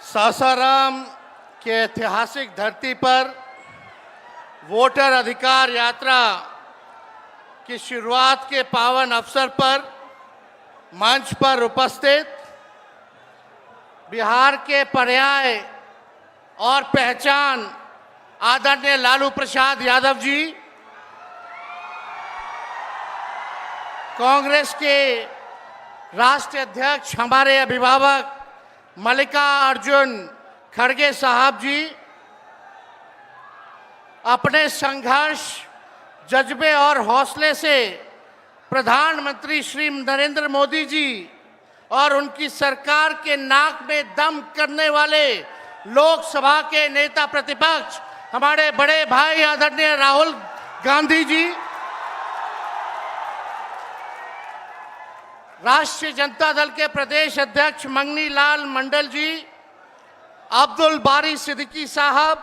सासाराम के ऐतिहासिक धरती पर वोटर अधिकार यात्रा की शुरुआत के पावन अवसर पर मंच पर उपस्थित बिहार के पर्याय और पहचान आदरणीय लालू प्रसाद यादव जी, कांग्रेस के राष्ट्रीय अध्यक्ष हमारे अभिभावक मल्लिकार्जुन खड़गे साहब जी, अपने संघर्ष, जज्बे और हौसले से प्रधानमंत्री श्री नरेंद्र मोदी जी और उनकी सरकार के नाक में दम करने वाले लोकसभा के नेता प्रतिपक्ष हमारे बड़े भाई आदरणीय राहुल गांधी जी, राष्ट्रीय जनता दल के प्रदेश अध्यक्ष मंगनी लाल मंडल जी, अब्दुल बारी सिद्दीकी साहब,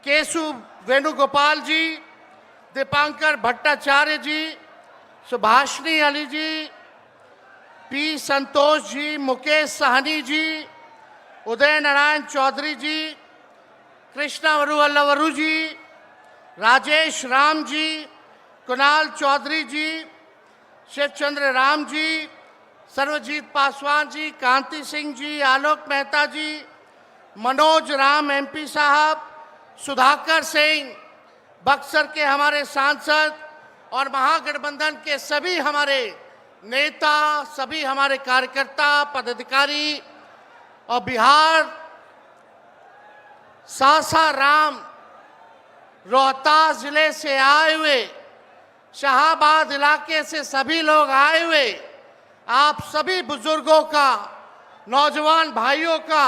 केशु वेणुगोपाल जी, दीपांकर भट्टाचार्य जी, सुभाषिनी अली जी, पी संतोष जी, मुकेश सहनी जी, उदय नारायण चौधरी जी, कृष्णा वरुवल्लवरू जी, राजेश राम जी, कुणाल चौधरी जी, शिवचंद्र राम जी, सर्वजीत पासवान जी, कांति सिंह जी, आलोक मेहता जी, मनोज राम एमपी साहब, सुधाकर सिंह, बक्सर के हमारे सांसद और महागठबंधन के सभी हमारे नेता, सभी हमारे कार्यकर्ता, पदाधिकारी और बिहार सासाराम रोहतास जिले से आए हुए, शाहाबाद इलाके से सभी लोग आए हुए, आप सभी बुजुर्गों का, नौजवान भाइयों का,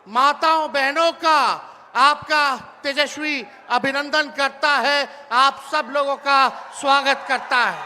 माताओं बहनों का आपका तेजस्वी अभिनंदन करता है, आप सब लोगों का स्वागत करता है।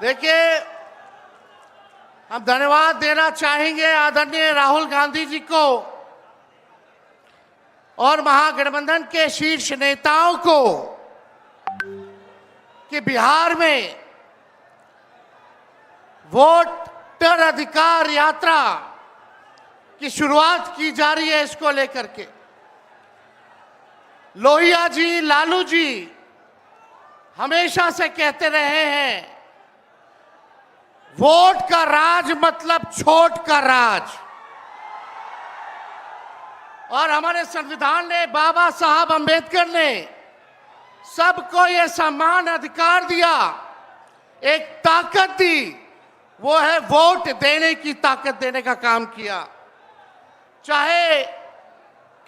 देखिए, हम धन्यवाद देना चाहेंगे आदरणीय राहुल गांधी जी को और महागठबंधन के शीर्ष नेताओं को कि बिहार में वोटर अधिकार यात्रा की शुरुआत की जा रही है। इसको लेकर के लोहिया जी, लालू जी हमेशा से कहते रहे हैं, वोट का राज मतलब छोट का राज। और हमारे संविधान ने, बाबा साहब अंबेडकर ने सबको ये समान अधिकार दिया, एक ताकत दी, वो है वोट देने की ताकत देने का काम किया। चाहे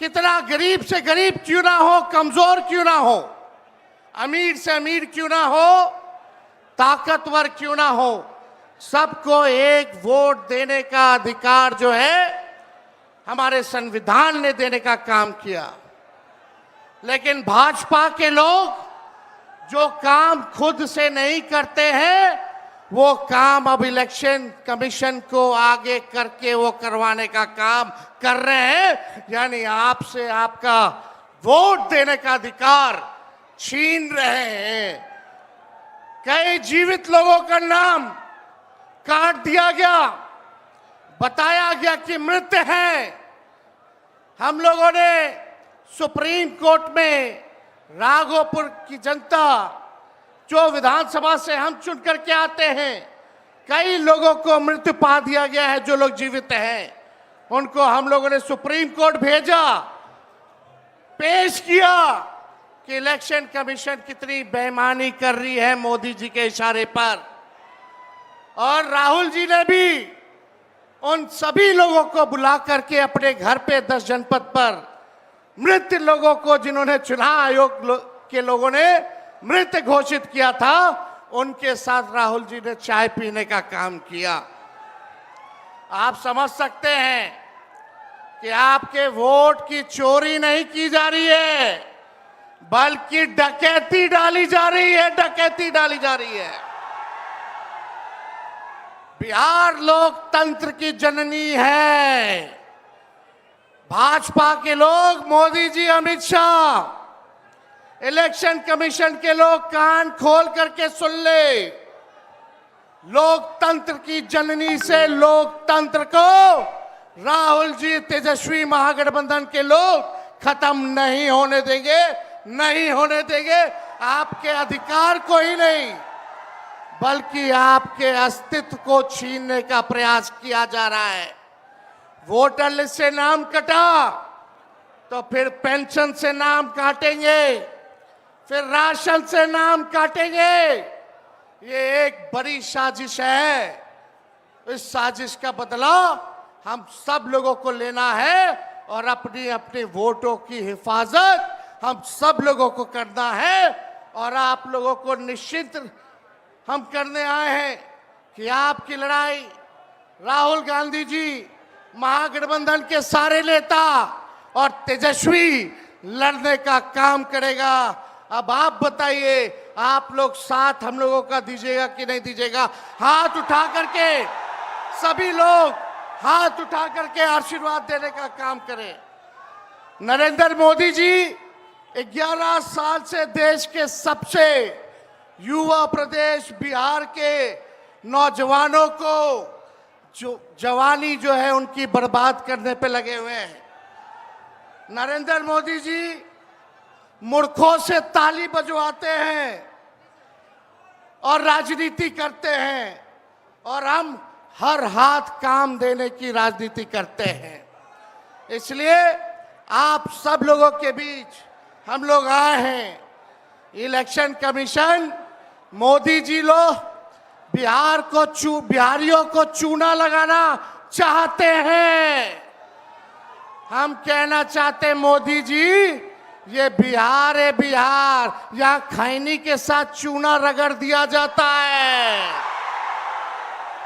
कितना गरीब से गरीब क्यों ना हो, कमजोर क्यों ना हो, अमीर से अमीर क्यों ना हो, ताकतवर क्यों ना हो, सबको एक वोट देने का अधिकार जो है हमारे संविधान ने देने का काम किया। लेकिन भाजपा के लोग जो काम खुद से नहीं करते हैं, वो काम अब इलेक्शन कमीशन को आगे करके वो करवाने का काम कर रहे हैं, यानी आपसे आपका वोट देने का अधिकार छीन रहे हैं। कई जीवित लोगों का नाम काट दिया गया, बताया गया कि मृत हैं। हम लोगों ने सुप्रीम कोर्ट में राघोपुर की जनता, जो विधानसभा से हम चुन करके आते हैं, कई लोगों को मृत्यु पा दिया गया है। जो लोग जीवित हैं उनको हम लोगों ने सुप्रीम कोर्ट भेजा, पेश किया कि इलेक्शन कमीशन कितनी बेईमानी कर रही है मोदी जी के इशारे पर। और राहुल जी ने भी उन सभी लोगों को बुला करके अपने घर पे 10 जनपद पर मृत लोगों को, जिन्होंने चुनाव आयोग के लोगों ने मृत घोषित किया था, उनके साथ राहुल जी ने चाय पीने का काम किया। आप समझ सकते हैं कि आपके वोट की चोरी नहीं की जा रही है, बल्कि डकैती डाली जा रही है, डकैती डाली जा रही है। बिहार लोकतंत्र की जननी है। भाजपा के लोग, मोदी जी, अमित शाह, इलेक्शन कमीशन के लोग कान खोल करके सुन ले। लोकतंत्र की जननी से लोकतंत्र को राहुल जी, तेजस्वी महागठबंधन के लोग खत्म नहीं होने देंगे, नहीं होने देंगे। आपके अधिकार को ही नहीं बल्कि आपके अस्तित्व को छीनने का प्रयास किया जा रहा है। वोटर लिस्ट से नाम कटा तो फिर पेंशन से नाम काटेंगे, फिर राशन से नाम काटेंगे। ये एक बड़ी साजिश है। इस साजिश का बदला हम सब लोगों को लेना है और अपनी अपने वोटों की हिफाजत हम सब लोगों को करना है। और आप लोगों को निश्चित हम करने आए हैं कि आपकी लड़ाई राहुल गांधी जी, महागठबंधन के सारे नेता और तेजस्वी लड़ने का काम करेगा। अब आप बताइए, आप लोग साथ हम लोगों का दीजिएगा कि नहीं दीजिएगा? हाथ उठा करके सभी लोग हाथ उठा करके आशीर्वाद देने का काम करें। नरेंद्र मोदी जी 11 साल से देश के सबसे युवा प्रदेश बिहार के नौजवानों को जो जवानी जो है उनकी बर्बाद करने पे लगे हुए हैं। नरेंद्र मोदी जी मूर्खों से ताली बजवाते हैं और राजनीति करते हैं और हम हर हाथ काम देने की राजनीति करते हैं। इसलिए आप सब लोगों के बीच हम लोग आए हैं। इलेक्शन कमीशन, मोदी जी लोग बिहारियों को चूना लगाना चाहते हैं। हम कहना चाहते हैं, मोदी जी ये बिहार है, बिहार यहाँ खैनी के साथ चूना रगड़ दिया जाता है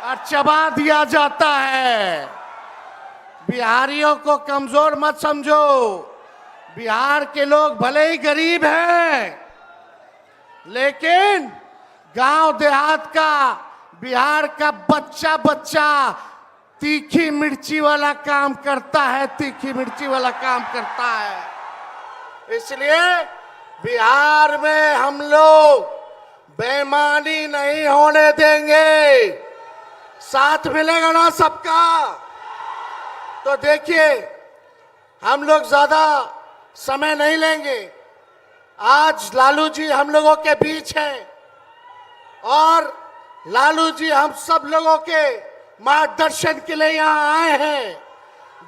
और चबा दिया जाता है। बिहारियों को कमजोर मत समझो। बिहार के लोग भले ही गरीब हैं लेकिन गांव देहात का बिहार का बच्चा बच्चा तीखी मिर्ची वाला काम करता है, तीखी मिर्ची वाला काम करता है। इसलिए बिहार में हम लोग बेईमानी नहीं होने देंगे। साथ मिलेगा ना सबका? तो देखिए, हम लोग ज्यादा समय नहीं लेंगे। आज लालू जी हम लोगों के बीच हैं और लालू जी हम सब लोगों के मार्गदर्शन के लिए यहाँ आए हैं।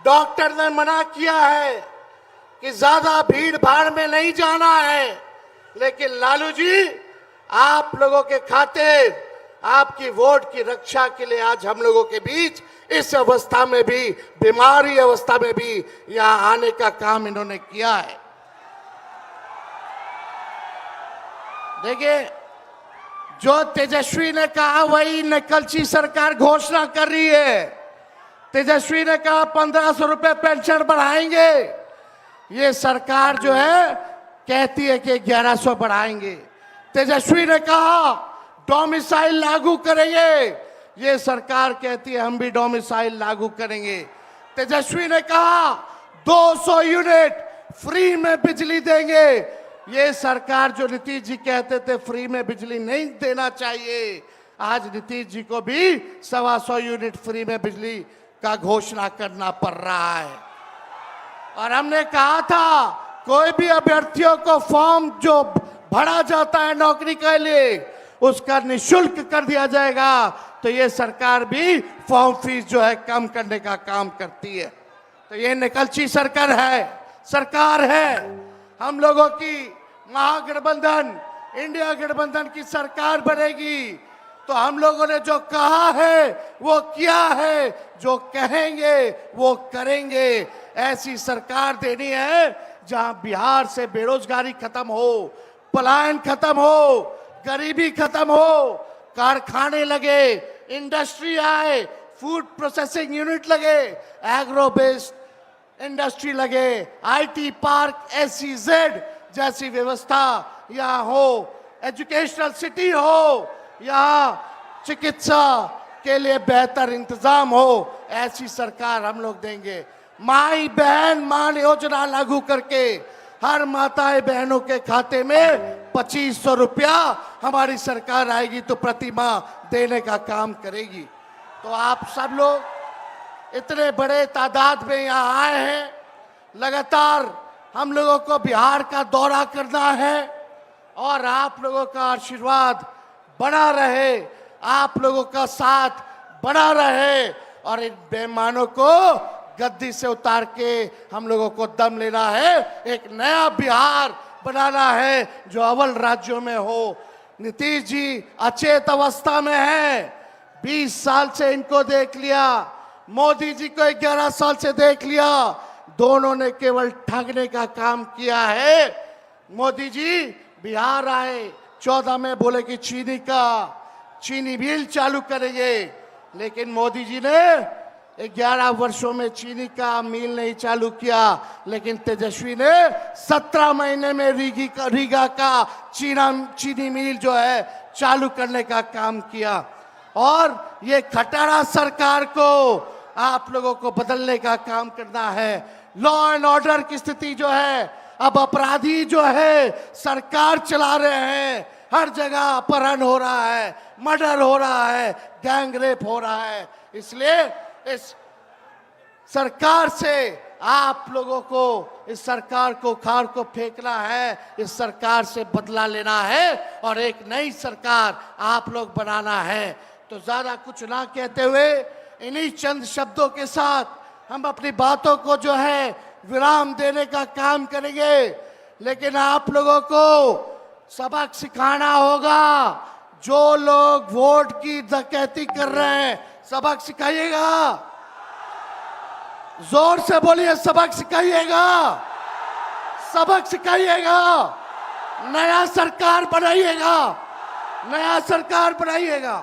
डॉक्टर ने मना किया है कि ज्यादा भीड़ भाड़ में नहीं जाना है, लेकिन लालू जी आप लोगों के खातिर, आपकी वोट की रक्षा के लिए आज हम लोगों के बीच इस अवस्था में भी, बीमारी अवस्था में भी यहाँ आने का काम इन्होंने किया है। देखिए, जो तेजस्वी ने कहा वही नकलची सरकार घोषणा कर रही है। तेजस्वी ने कहा 1500 रुपए पेंशन बढ़ाएंगे, ये सरकार जो है कहती है कि 1100 बढ़ाएंगे। तेजस्वी ने कहा डोमिसाइल लागू करेंगे, ये सरकार कहती है हम भी डोमिसाइल लागू करेंगे। तेजस्वी ने कहा 200 यूनिट फ्री में बिजली देंगे, ये सरकार जो नीतीश जी कहते थे फ्री में बिजली नहीं देना चाहिए, आज नीतीश जी को भी 125 यूनिट फ्री में बिजली का घोषणा करना पड़ रहा है। और हमने कहा था कोई भी अभ्यर्थियों को फॉर्म जो भरा जाता है नौकरी के लिए उसका निःशुल्क कर दिया जाएगा। तो ये सरकार भी फॉर्म फीस जो है कम करने का काम करती है। तो ये निकलची सरकार है। हम लोगों की महागठबंधन, इंडिया गठबंधन की सरकार बनेगी तो हम लोगों ने जो कहा है वो किया है, जो कहेंगे वो करेंगे। ऐसी सरकार देनी है जहां बिहार से बेरोजगारी खत्म हो, पलायन खत्म हो, गरीबी खत्म हो, कारखाने लगे, इंडस्ट्री आए, फूड प्रोसेसिंग यूनिट लगे, एग्रो बेस्ड इंडस्ट्री लगे, आईटी पार्क, एसईजेड जैसी व्यवस्था यहाँ हो, एजुकेशनल सिटी हो, यहाँ चिकित्सा के लिए बेहतर इंतजाम हो, ऐसी सरकार हम लोग देंगे। माई बहन मान योजना लागू करके हर माताएं बहनों के खाते में 2500 रुपया हमारी सरकार आएगी तो प्रति माह देने का काम करेगी। तो आप सब लोग इतने बड़े तादाद में यहाँ आए हैं, लगातार हम लोगों को बिहार का दौरा करना है और आप लोगों का आशीर्वाद बना रहे, आप लोगों का साथ बना रहे और इन बेईमानों को गद्दी से उतार के हम लोगों को दम लेना है, एक नया बिहार बनाना है जो अव्वल राज्यों में हो। नीतीश जी अचेत अवस्था में हैं, 20 साल से इनको देख लिया, मोदी जी को 11 साल से देख लिया, दोनों ने केवल ठगने का काम किया है। मोदी जी बिहार आए, 14 में बोले कि चीनी मिल चालू करेंगे, लेकिन मोदी जी ने 11 वर्षों में चीनी का मिल नहीं चालू किया, लेकिन तेजस्वी ने 17 महीने में रीगा का चीनी मिल जो है चालू करने का काम किया। और ये खटारा सरकार को आप लोगों को बदलने का काम करना है। लॉ एंड ऑर्डर की स्थिति जो है, अब अपराधी जो है सरकार चला रहे हैं, हर जगह अपहरण हो रहा है, मर्डर हो रहा है, गैंग रेप हो रहा है। इसलिए इस सरकार से आप लोगों को, इस सरकार को खार को फेंकना है, इस सरकार से बदला लेना है और एक नई सरकार आप लोग बनाना है। तो ज्यादा कुछ ना कहते हुए इन्हीं चंद शब्दों के साथ हम अपनी बातों को जो है विराम देने का काम करेंगे, लेकिन आप लोगों को सबक सिखाना होगा। जो लोग वोट की डकैती कर रहे हैं, सबक सिखाइएगा, जोर से बोलिए, सबक सिखाइएगा, सबक सिखाइएगा, नया सरकार बनाइएगा, नया सरकार बनाइएगा।